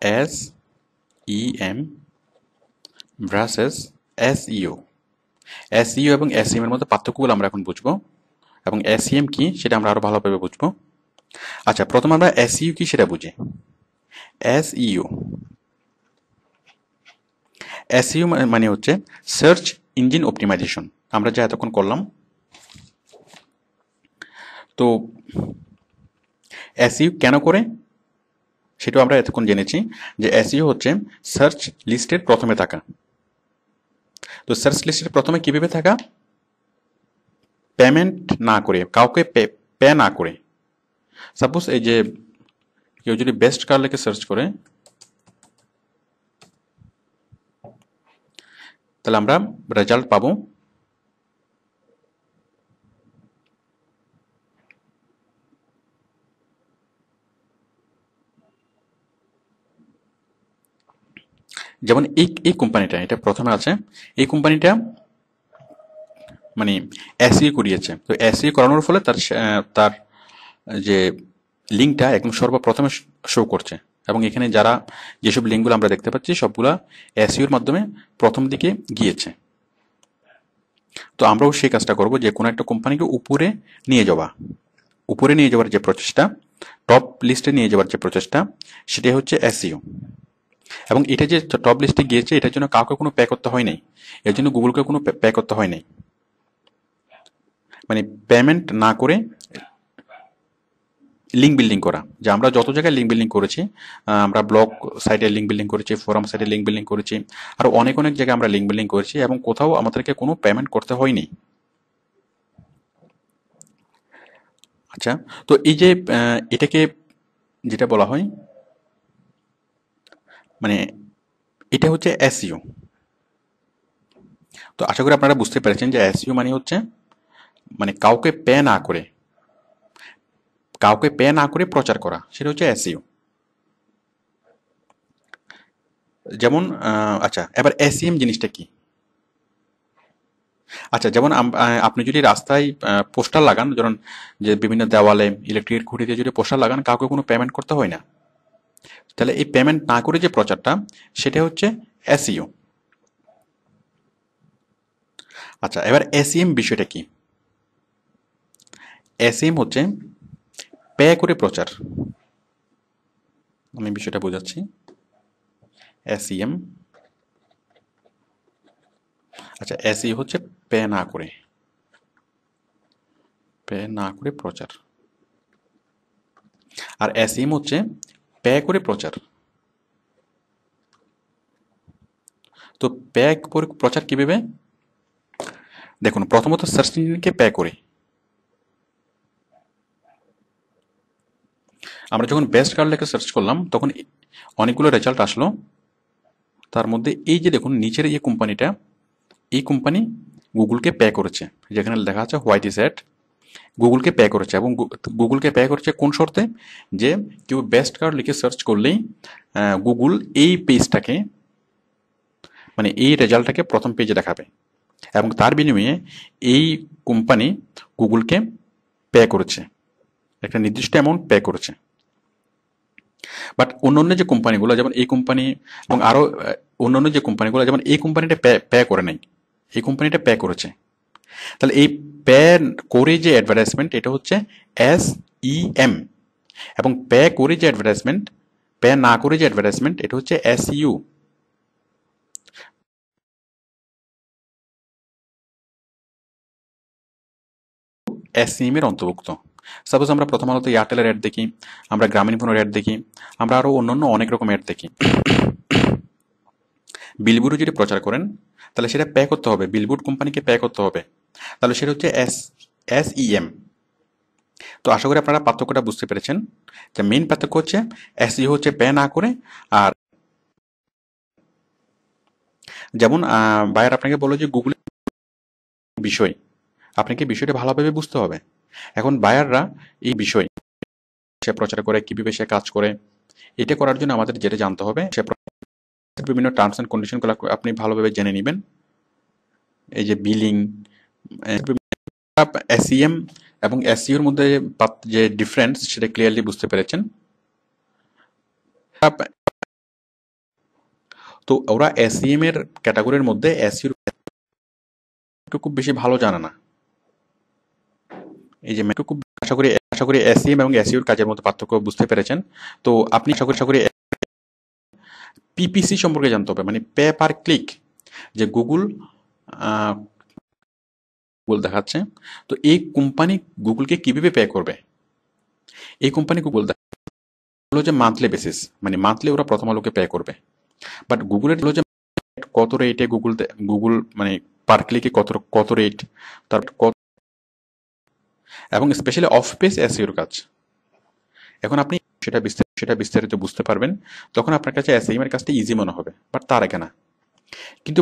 SEM versus SEO। SEO এবং SEM এর মধ্যে পার্থক্যগুলো আমরা এখন বুঝবো, এবং SEM কি সেটা আমরা আরো ভালোভাবে বুঝবো। আচ্ছা, প্রথমে আমরা SEO কি সেটা বুঝি। SEO SEO মানে হচ্ছে সার্চ ইঞ্জিন অপটিমাইজেশন, আমরা যা এতক্ষণ করলাম। তো SEO কেন করে সেটাও আমরা এতক্ষণ জেনেছি, যে SEO হচ্ছে সার্চ লিস্টের প্রথমে থাকা। তো সার্চ লিস্টের প্রথমে কিভাবে থাকা? পেমেন্ট না করে, কাউকে পে না করে। সাপোজ এই যে কেউ যদি বেস্ট কার লিখে সার্চ করে, তাহলে আমরা রেজাল্ট পাবো যেমন এই কোম্পানিটা, এটা প্রথমে আছে, এই কোম্পানিটা মানে SEO করিয়েছে। তো SEO করানোর ফলে তার যে লিঙ্কটা একদম সর্বপ্রথমে শো করছে, এবং এখানে যেসব লিঙ্কগুলো আমরা দেখতে পাচ্ছি সবগুলা SEO এর মাধ্যমে প্রথম দিকে গিয়েছে। তো আমরাও সেই কাজটা করব, যে কোনো একটা কোম্পানিকে উপরে নিয়ে যাওয়ার যে প্রচেষ্টা, টপ লিস্টে নিয়ে যাওয়ার যে প্রচেষ্টা, সেটাই হচ্ছে SEO। এবং এটা যে টপ লিস্টে গিয়েছে, এটার জন্য কাউকে কোনো পে করতে হয় নাই, এর জন্য গুগলকে কোনো পে করতে হয় নাই। মানে পেমেন্ট না করে লিঙ্ক বিল্ডিং করা, যে আমরা যত জায়গায় লিঙ্ক বিল্ডিং করেছি, আমরা ব্লগ সাইটে লিঙ্ক বিল্ডিং করেছি, ফোরাম সাইটে লিঙ্ক বিল্ডিং করেছি, আর অনেক জায়গায় আমরা লিঙ্ক বিল্ডিং করেছি, এবং কোথাও আমাদেরকে কোনো পেমেন্ট করতে হয়নি। আচ্ছা, তো এই যে এটাকে যেটা বলা হয়, মানে এটা হচ্ছে SEO। তো আশা করি আপনারা বুঝতে পেরেছেন যে SEO মানে হচ্ছে মানে কাউকে পে না করে প্রচার করা, সেটা হচ্ছে SEO। যেমন আচ্ছা, এবার SEM জিনিসটা কি? আচ্ছা, যেমন আপনি যদি রাস্তায় পোস্টার লাগান, ধরুন যে বিভিন্ন দেওয়ালে, ইলেকট্রিক খুঁটিতে যদি পোস্টার লাগান, কাউকে কোনো পেমেন্ট করতে হয় না। তাহলে এই পেমেন্ট না করে যে প্রচারটা, সেটা হচ্ছে SEO। আচ্ছা, এবার SEM বিষয়টা কি? SEM হচ্ছে পে করে প্রচার। আমি বিষয়টা বোঝাচ্ছি। SEM, আচ্ছা, SEO হচ্ছে পে না করে প্রচার, আর SEM হচ্ছে পে করে প্রচার। তো পে করে প্রচার কিভাবে? দেখুন, প্রথমত সার্চ ইঞ্জিনকে পে করে। আমরা যখন বেস্ট কার লেখে সার্চ করলাম, তখন অনেকগুলো রেজাল্ট আসলো। তার মধ্যে এই যে দেখুন নিচের এই কোম্পানিটা, এই কোম্পানি গুগলকে পে করেছে, যেখানে লেখা আছে হোয়াইট ইজ এট, গুগলকে পে করেছে। এবং গুগলকে পে করেছে কোন শর্তে? যে কেউ বেস্ট কার লিখে সার্চ করলেই গুগল এই পেজটাকে, মানে এই রেজাল্টটাকে প্রথম পেজে দেখাবে, এবং তার বিনিময়ে এই কোম্পানি গুগলকে পে করেছে, একটা নির্দিষ্ট অ্যামাউন্ট পে করেছে। বাট অন্যান্য যে কোম্পানিগুলো, যেমন এই কোম্পানি এবং আরো অন্যান্য যে কোম্পানিগুলো, যেমন এই কোম্পানিটা পে করে নাই, এই কোম্পানিটা পে করেছে। তাহলে এই পে করে যে অ্যাডভার্টাইজমেন্ট, এটা হচ্ছে SEM, এবং পে করে যে অ্যাডভার্টাইজমেন্ট, পে না করে যে অ্যাডভার্টাইজমেন্ট, এটা হচ্ছে SEO। SEM এর অন্তর্ভুক্ত। সাপোজ আমরা প্রথম আলোতে এয়ারটেলের অ্যাড দেখি, আমরা গ্রামীণ ফোনের অ্যাড দেখি, আমরা আরো অন্যান্য অনেক রকম অ্যাড দেখি। বিলবোর্ডে যদি প্রচার করেন, তাহলে সেটা পে করতে হবে, বিলবোর্ড কোম্পানিকে পে করতে হবে, তাহলে সেটা হচ্ছে SEM। তো আশা করি আপনারা পার্থক্যটা বুঝতে পেরেছেন, যে মেইন পার্থক্য হচ্ছে SEO হচ্ছে পে না করে। আর যেমন বায়ার আপনাকে বললো যে গুগলের বিষয়, আপনাকে বিষয়টা ভালোভাবে বুঝতে হবে। এখন বায়াররা এই বিষয় সে প্রচার করে, কিভাবে সে কাজ করে, এটা করার জন্য আমাদের যেটা জানতে হবে, সে বিভিন্ন টার্মস এন্ড কন্ডিশনগুলো আপনি ভালোভাবে জেনে নেবেন। এই যে বিলিং, SEM এবং SEO এর মধ্যে যে ডিফারেন্স, সেটা ক্লিয়ারলি বুঝতে পেরেছেন। তো ওরা এসইএম এর ক্যাটাগরির মধ্যে এসইও খুব বেশি ভালো জানে না। এই যে খুব আশা করি এসইএম এবং এসইওর কাজের মধ্যে পার্থক্য বুঝতে পেরেছেন। তো আপনি আশা করি পিপিসি সম্পর্কে জানতে হবে, মানে পে পার ক্লিক, যে গুগল দেখাচ্ছে। তো এই কোম্পানি গুগলকে কিভাবে পে করবে, এই কোম্পানি গুগল হলো যে মান্থলি বেসিস, মানে মান্থলি ওরা প্রথম আলোকে পে করবে। বাট গুগলের হলো যে কত রেটে গুগল মানে পার ক্লিকে কত রেট, তার কত, এবং স্পেশালি অফ পেজ এসইওর কাজ। এখন আপনি সেটা বিস্তারিত বুঝতে পারবেন, তখন আপনার কাছে এসইএম এর কাজটা ইজি মনে হবে, বাট তার আগে না। কিন্তু